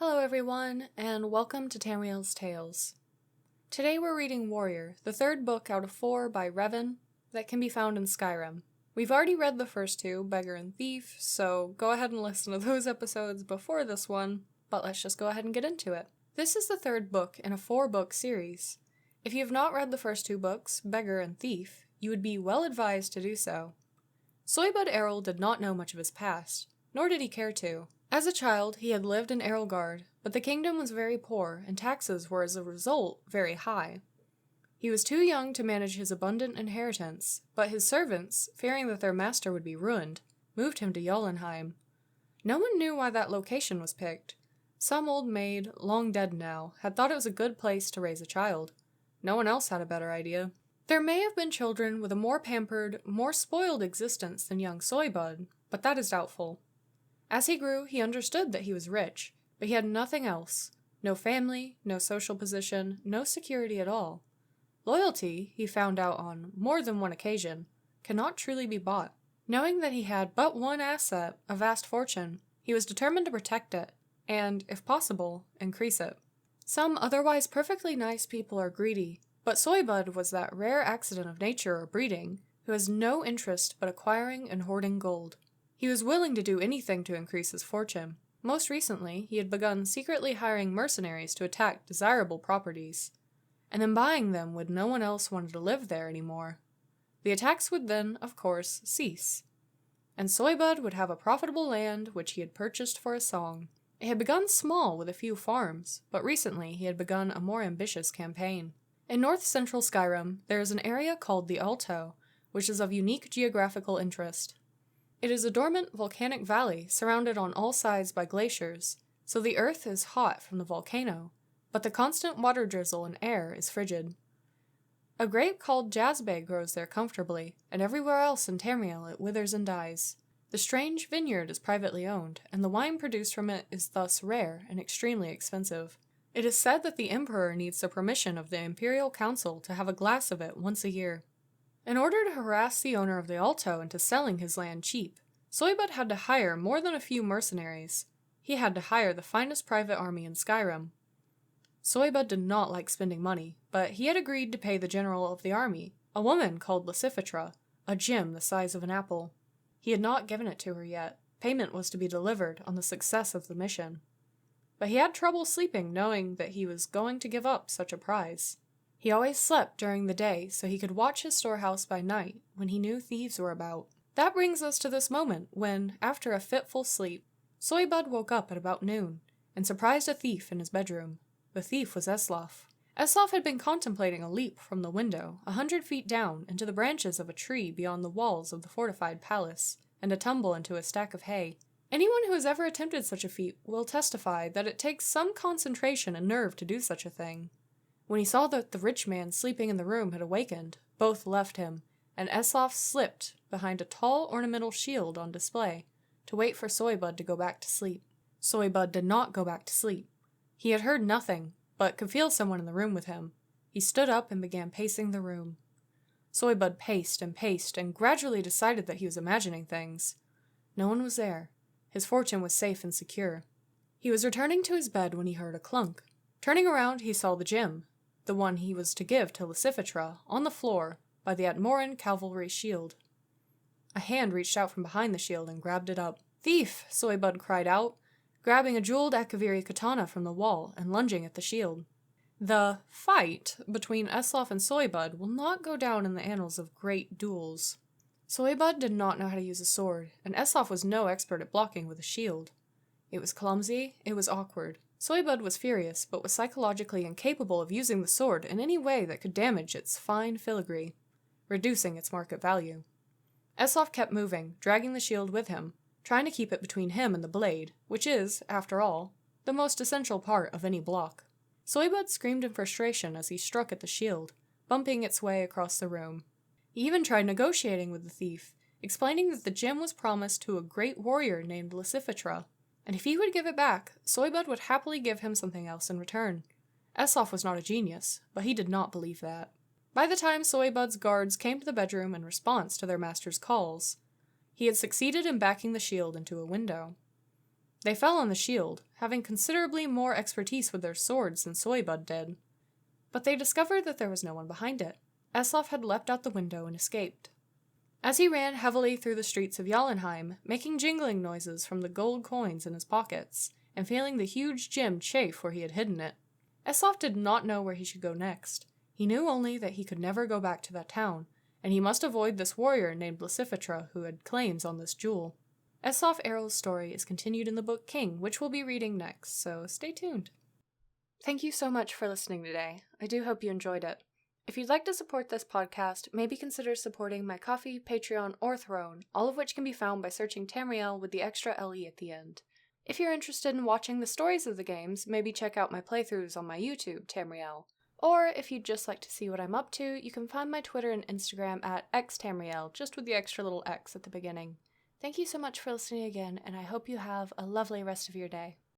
Hello everyone, and welcome to Tamriel's Tales. Today we're reading Warrior, the third book out of 4 by Revan that can be found in Skyrim. We've already read the first 2, Beggar and Thief, so go ahead and listen to those episodes before this one, but let's just go ahead and get into it. This is the third book in a 4-book series. If you have not read the first 2 books, Beggar and Thief, you would be well advised to do so. Soybud Errol did not know much of his past, nor did he care to. As a child, he had lived in Errolgard, but the kingdom was very poor, and taxes were as a result very high. He was too young to manage his abundant inheritance, but his servants, fearing that their master would be ruined, moved him to Jotunheim. No one knew why that location was picked. Some old maid, long dead now, had thought it was a good place to raise a child. No one else had a better idea. There may have been children with a more pampered, more spoiled existence than young Soybud, but that is doubtful. As he grew, he understood that he was rich, but he had nothing else. No family, no social position, no security at all. Loyalty, he found out on more than one occasion, cannot truly be bought. Knowing that he had but one asset, a vast fortune, he was determined to protect it, and, if possible, increase it. Some otherwise perfectly nice people are greedy, but Soybud was that rare accident of nature or breeding who has no interest but acquiring and hoarding gold. He was willing to do anything to increase his fortune. Most recently, he had begun secretly hiring mercenaries to attack desirable properties, and then buying them when no one else wanted to live there anymore. The attacks would then, of course, cease, and Soybud would have a profitable land which he had purchased for a song. It had begun small with a few farms, but recently he had begun a more ambitious campaign. In north-central Skyrim, there is an area called the Alto, which is of unique geographical interest. It is a dormant volcanic valley surrounded on all sides by glaciers, so the earth is hot from the volcano, but the constant water drizzle and air is frigid. A grape called jasbay grows there comfortably, and everywhere else in Tamriel it withers and dies. The strange vineyard is privately owned, and the wine produced from it is thus rare and extremely expensive. It is said that the Emperor needs the permission of the Imperial Council to have a glass of it once a year. In order to harass the owner of the Alto into selling his land cheap, Soybud had to hire more than a few mercenaries. He had to hire the finest private army in Skyrim. Soybud did not like spending money, but he had agreed to pay the general of the army, a woman called Lucifitra, a gem the size of an apple. He had not given it to her yet. Payment was to be delivered on the success of the mission. But he had trouble sleeping knowing that he was going to give up such a prize. He always slept during the day so he could watch his storehouse by night when he knew thieves were about. That brings us to this moment when, after a fitful sleep, Soybud woke up at about noon and surprised a thief in his bedroom. The thief was Eslaf. Eslaf had been contemplating a leap from the window 100 feet down into the branches of a tree beyond the walls of the fortified palace, and a tumble into a stack of hay. Anyone who has ever attempted such a feat will testify that it takes some concentration and nerve to do such a thing. When he saw that the rich man sleeping in the room had awakened, both left him, and Eslaf slipped behind a tall ornamental shield on display to wait for Soybud to go back to sleep. Soybud did not go back to sleep. He had heard nothing, but could feel someone in the room with him. He stood up and began pacing the room. Soybud paced, and gradually decided that he was imagining things. No one was there. His fortune was safe and secure. He was returning to his bed when he heard a clunk. Turning around, he saw the gem, the one he was to give to Lucifitra, on the floor by the Atmoran cavalry shield. A hand reached out from behind the shield and grabbed it up. "Thief!" Soybud cried out, grabbing a jeweled Akaviri katana from the wall and lunging at the shield. The fight between Eslaf and Soybud will not go down in the annals of great duels. Soybud did not know how to use a sword, and Eslaf was no expert at blocking with a shield. It was clumsy, it was awkward. Soybud was furious, but was psychologically incapable of using the sword in any way that could damage its fine filigree, reducing its market value. Eslaf kept moving, dragging the shield with him, trying to keep it between him and the blade, which is, after all, the most essential part of any block. Soybud screamed in frustration as he struck at the shield, bumping its way across the room. He even tried negotiating with the thief, explaining that the gem was promised to a great warrior named Lucifitra, and if he would give it back, Soybud would happily give him something else in return. Eslaf was not a genius, but he did not believe that. By the time Soybud's guards came to the bedroom in response to their master's calls, he had succeeded in backing the shield into a window. They fell on the shield, having considerably more expertise with their swords than Soybud did. But they discovered that there was no one behind it. Eslov had leapt out the window and escaped. As he ran heavily through the streets of Jotunheim, making jingling noises from the gold coins in his pockets, and feeling the huge gem chafe where he had hidden it, Eslov did not know where he should go next. He knew only that he could never go back to that town, and he must avoid this warrior named Lucifitra who had claims on this jewel. Eslov Errol's story is continued in the book King, which we'll be reading next, so stay tuned. Thank you so much for listening today. I do hope you enjoyed it. If you'd like to support this podcast, maybe consider supporting my Ko-fi, Patreon, or Throne, all of which can be found by searching Tamriel with the extra LE at the end. If you're interested in watching the stories of the games, maybe check out my playthroughs on my YouTube, Tamriel. Or if you'd just like to see what I'm up to, you can find my Twitter and Instagram at xtamriel, just with the extra little X at the beginning. Thank you so much for listening again, and I hope you have a lovely rest of your day.